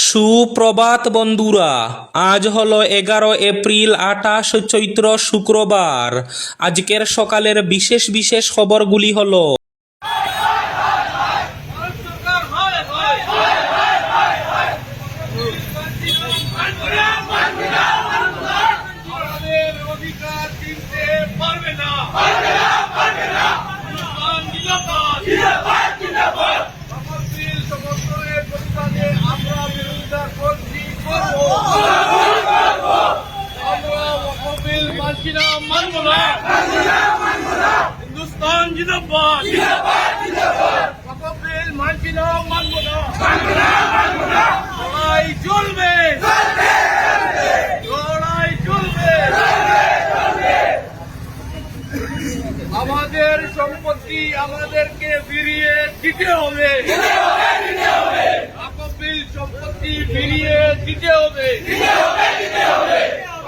সুপ্রভাত বন্ধুরা, আজ হলো 11 এপ্রিল 28 চৈত্র শুক্রবার। আজকের সকালের বিশেষ বিশেষ খবরগুলি হলো: हिंदुस्तान जिंदाबाद बिल मानचिना मानबो ना লড়াই চলবে লড়াই চলবে আমাদের সম্পত্তি আমাদেরকে ফিরিয়ে দিতে হবে বিল সম্পত্তি ফিরিয়ে দিতে হবে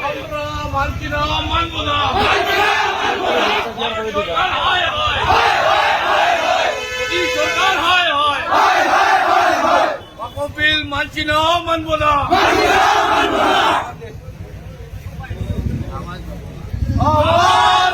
আমরা মানছি না মানবো না সরকার হয় হয় বিল মানছি না মানবো না আওয়াজ